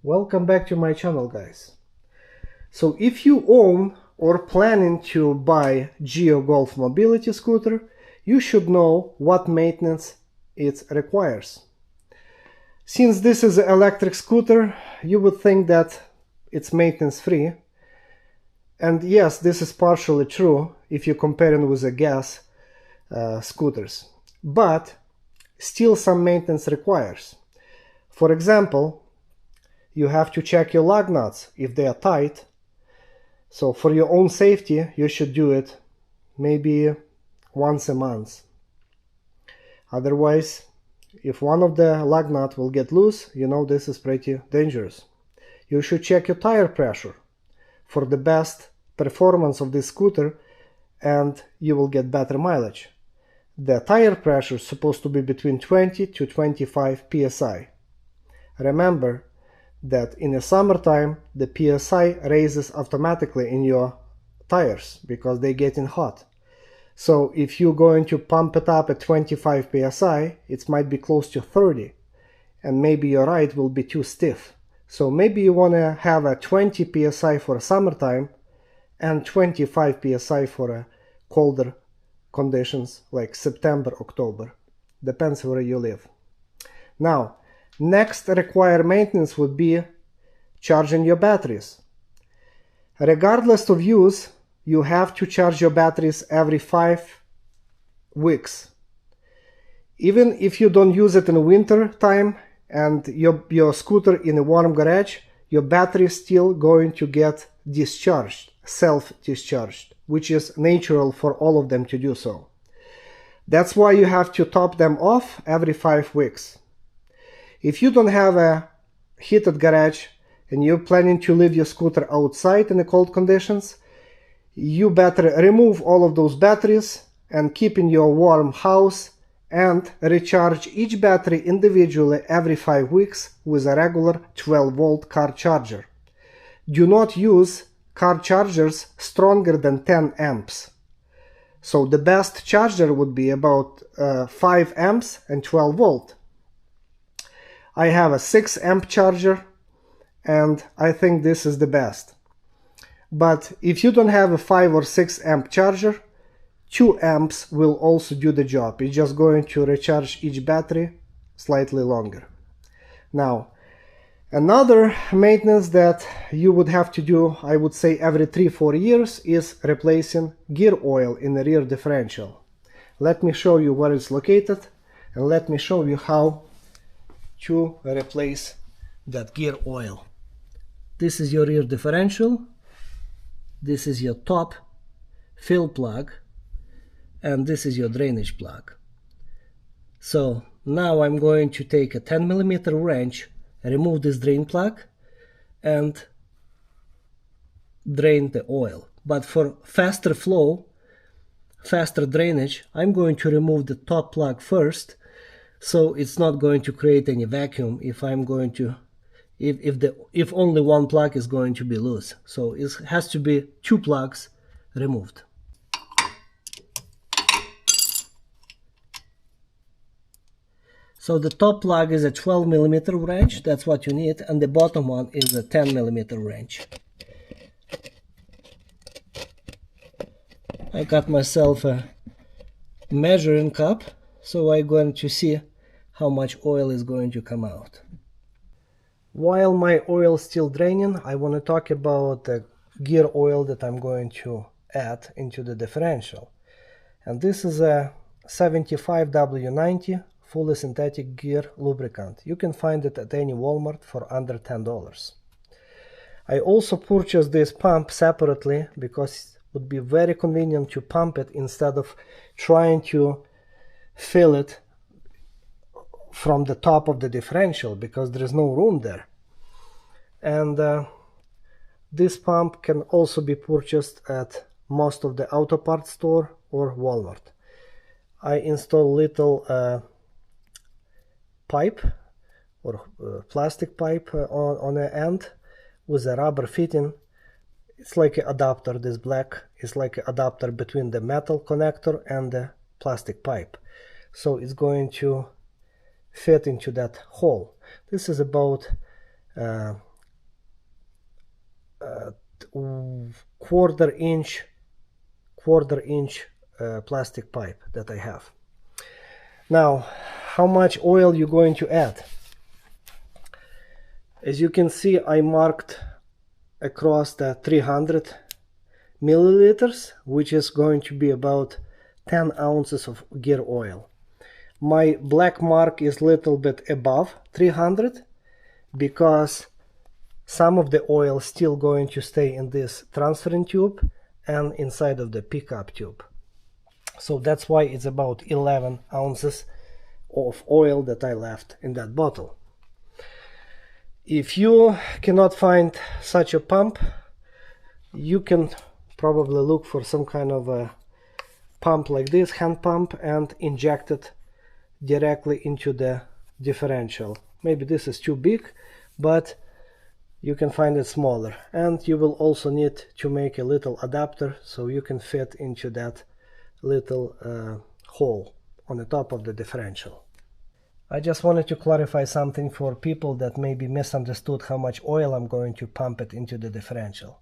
Welcome back to my channel, guys. So if you own or planning to buy Gio Golf mobility scooter, you should know what maintenance it requires. Since this is an electric scooter, you would think that it's maintenance free. And yes, this is partially true if you compare it with the gas scooters. But still some maintenance requires. For example, you have to check your lug nuts if they are tight. So for your own safety, you should do it maybe once a month. Otherwise, if one of the lug nuts will get loose, you know this is pretty dangerous. You should check your tire pressure for the best performance of this scooter, and you will get better mileage. The tire pressure is supposed to be between 20 to 25 psi. Remember that in the summertime the psi raises automatically in your tires because they're getting hot. So if you're going to pump it up at 25 psi, it might be close to 30, and maybe your ride will be too stiff. So maybe you want to have a 20 psi for summertime and 25 psi for colder conditions like September, October. Depends where you live. Now, next required maintenance would be charging your batteries. Regardless of use, you have to charge your batteries every 5 weeks. Even if you don't use it in winter time and your scooter in a warm garage, your battery is still going to get discharged, self-discharged, which is natural for all of them to do so. That's why you have to top them off every 5 weeks. If you don't have a heated garage and you're planning to leave your scooter outside in the cold conditions, you better remove all of those batteries and keep in your warm house and recharge each battery individually every 5 weeks with a regular 12-volt car charger. Do not use car chargers stronger than 10 amps. So the best charger would be about 5 amps and 12 volt. I have a 6 amp charger and I think this is the best. But if you don't have a 5 or 6 amp charger, 2 amps will also do the job. It's just going to recharge each battery slightly longer. Now, another maintenance that you would have to do, I would say every 3-4 years, is replacing gear oil in the rear differential. Let me show you where it's located and let me show you how to replace that gear oil. This is your rear differential, this is your top fill plug, and this is your drainage plug. So now I'm going to take a 10mm wrench, remove this drain plug and drain the oil. But for faster flow, faster drainage, I'm going to remove the top plug first, so it's not going to create any vacuum if I'm going to if only one plug is going to be loose. So it has to be 2 plugs removed. So the top plug is a 12mm wrench, that's what you need, and the bottom one is a 10mm wrench. I got myself a measuring cup, so I'm going to see how much oil is going to come out. While my oil is still draining, I want to talk about the gear oil that I'm going to add into the differential. And this is a 75W90 fully synthetic gear lubricant. You can find it at any Walmart for under $10. I also purchased this pump separately because it would be very convenient to pump it instead of trying to fill it from the top of the differential because there is no room there. And this pump can also be purchased at most of the auto parts store or Walmart. I install little pipe or plastic pipe on the end with a rubber fitting. It's like an adapter. This black is like an adapter between the metal connector and the plastic pipe. So it's going to fit into that hole. This is about quarter inch plastic pipe that I have. Now, how much oil you're going to add? As you can see, I marked across the 300 milliliters, which is going to be about 10 ounces of gear oil. My black mark is a little bit above 300 because some of the oil is still going to stay in this transferring tube and inside of the pickup tube. So that's why it's about 11 ounces of oil that I left in that bottle. If you cannot find such a pump, you can probably look for some kind of a pump like this, hand pump, and inject it directly into the differential. Maybe this is too big, but you can find it smaller. And you will also need to make a little adapter so you can fit into that little hole on the top of the differential. I just wanted to clarify something for people that maybe misunderstood how much oil I'm going to pump it into the differential.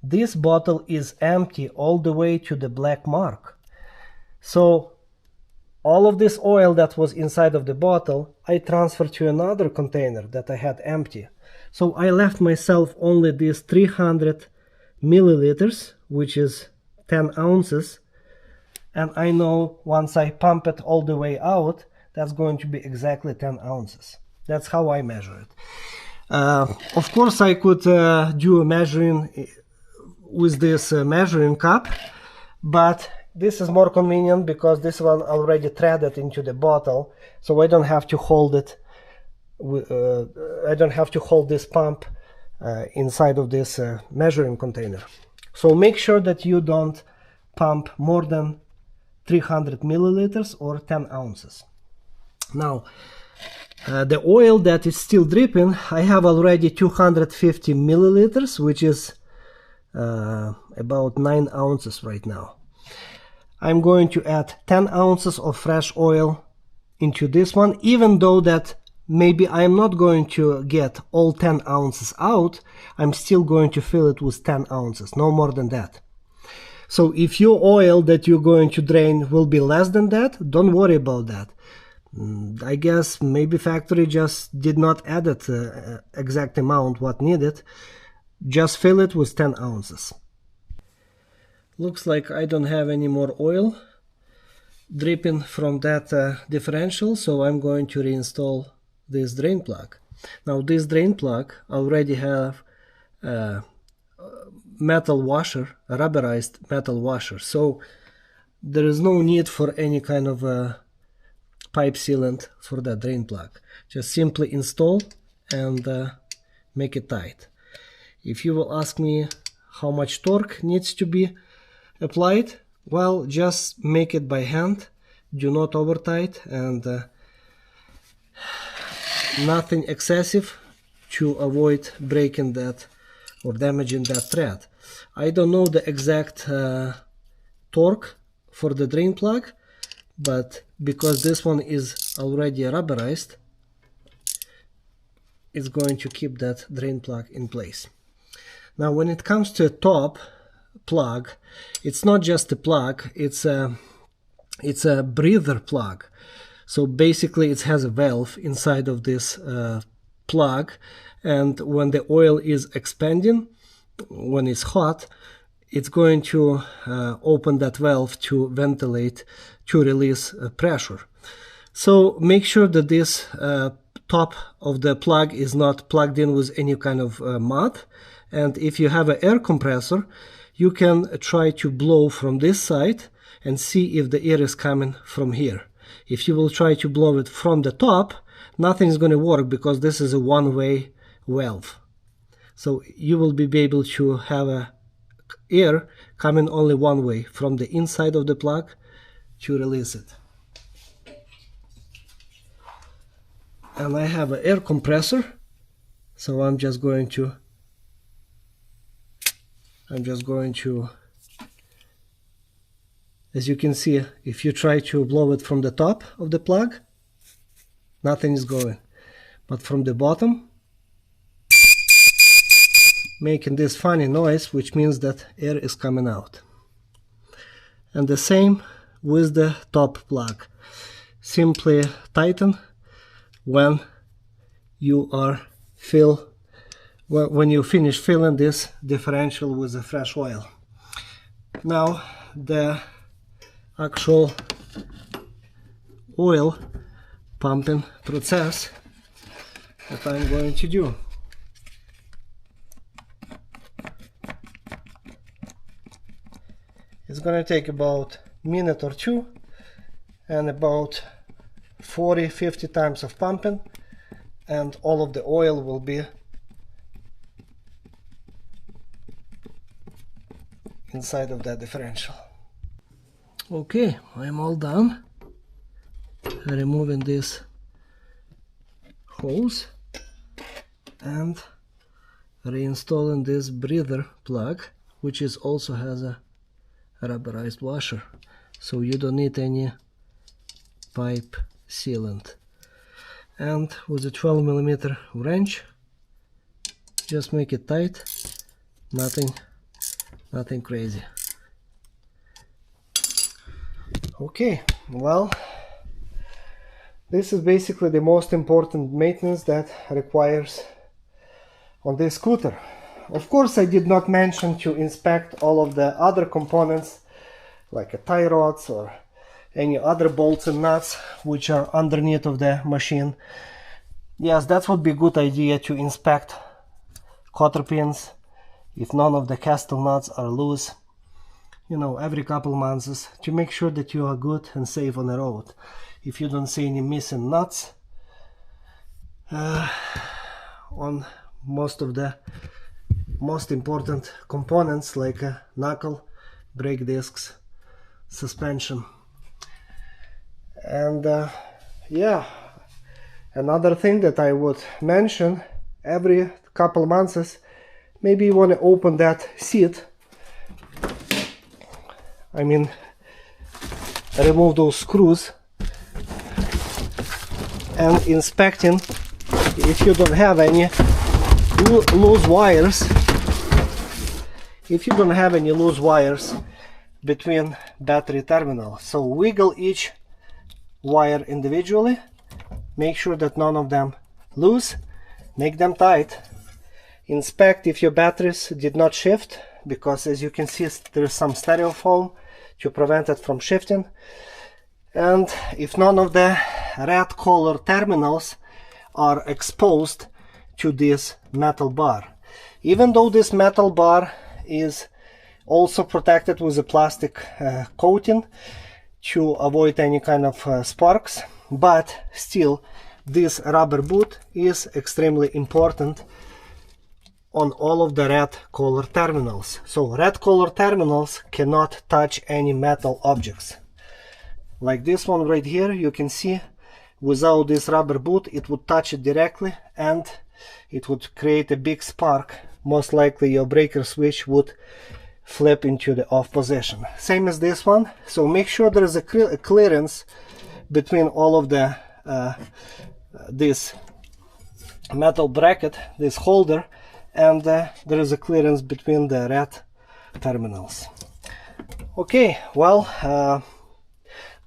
This bottle is empty all the way to the black mark. So all of this oil that was inside of the bottle, I transferred to another container that I had empty. So I left myself only these 300 milliliters, which is 10 ounces. And I know once I pump it all the way out, that's going to be exactly 10 ounces. That's how I measure it. Of course, I could do a measuring with this measuring cup, but this is more convenient because this one already threaded into the bottle, so I don't have to hold it. I don't have to hold this pump inside of this measuring container. So make sure that you don't pump more than 300 milliliters or 10 ounces. Now, the oil that is still dripping, I have already 250 milliliters, which is about 9 ounces right now. I'm going to add 10 ounces of fresh oil into this one, even though that maybe I'm not going to get all 10 ounces out, I'm still going to fill it with 10 ounces, no more than that. So if your oil that you're going to drain will be less than that, don't worry about that. I guess maybe factory just did not add it exact amount what needed. Just fill it with 10 ounces. Looks like I don't have any more oil dripping from that differential, so I'm going to reinstall this drain plug. Now this drain plug already have a metal washer, a rubberized metal washer, so there is no need for any kind of pipe sealant for that drain plug. Just simply install and make it tight. If you will ask me how much torque needs to be applied, well, just make it by hand, do not over tight, and nothing excessive to avoid breaking that or damaging that thread. I don't know the exact torque for the drain plug, but because this one is already rubberized, it's going to keep that drain plug in place. Now when it comes to a top plug, it's not just a plug, it's a breather plug. So basically it has a valve inside of this plug, and when the oil is expanding, when it's hot, it's going to open that valve to ventilate, to release pressure. So make sure that this top of the plug is not plugged in with any kind of mud, and if you have an air compressor, you can try to blow from this side and see if the air is coming from here. If you will try to blow it from the top, nothing is going to work because this is a one-way valve. So you will be able to have air coming only one way, from the inside of the plug to release it. And I have an air compressor, so I'm just going to as you can see, if you try to blow it from the top of the plug, nothing is going, but from the bottom making this funny noise, which means that air is coming out. And the same with the top plug. Simply tighten when you finish filling this differential with the fresh oil. Now the actual oil pumping process that I'm going to do. It's going to take about a minute or two and about 40-50 times of pumping, and all of the oil will be inside of that differential. Okay, I'm all done. Removing this hose and reinstalling this breather plug, which also has a rubberized washer, so you don't need any pipe sealant. And with a 12mm wrench, just make it tight, nothing crazy. Okay, well, this is basically the most important maintenance that requires on this scooter. Of course, I did not mention to inspect all of the other components like tie rods or any other bolts and nuts which are underneath of the machine. Yes, that would be a good idea to inspect cotter pins if none of the castle nuts are loose, you know, every couple months, to make sure that you are good and safe on the road. If you don't see any missing nuts on most of the most important components like knuckle, brake discs, suspension. And yeah, another thing that I would mention, every couple months maybe you want to open that seat, I mean remove those screws, and inspecting if you don't have any loose wires, between battery terminals. So wiggle each wire individually, make sure that none of them loose, make them tight. Inspect if your batteries did not shift, because as you can see there is some styrofoam to prevent it from shifting. And if none of the red color terminals are exposed to this metal bar. Even though this metal bar is also protected with a plastic coating to avoid any kind of sparks, but still this rubber boot is extremely important on all of the red color terminals. So red color terminals cannot touch any metal objects. Like this one right here, you can see without this rubber boot it would touch it directly and it would create a big spark. Most likely your breaker switch would flip into the off position. Same as this one. So make sure there is a clearance between all of the this metal bracket, this holder, and there is a clearance between the red terminals. Okay, well,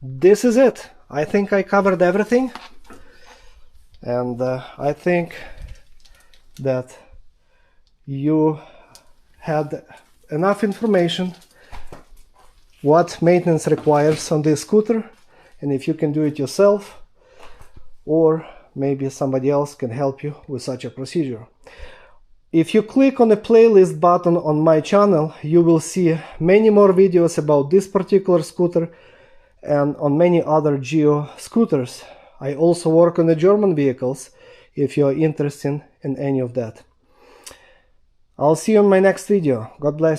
this is it. I think I covered everything, and I think that you had enough information what maintenance requires on this scooter, and if you can do it yourself, or maybe somebody else can help you with such a procedure. If you click on the playlist button on my channel, you will see many more videos about this particular scooter and on many other Gio scooters. I also work on the German vehicles if you are interested in any of that. I'll see you in my next video. God bless you.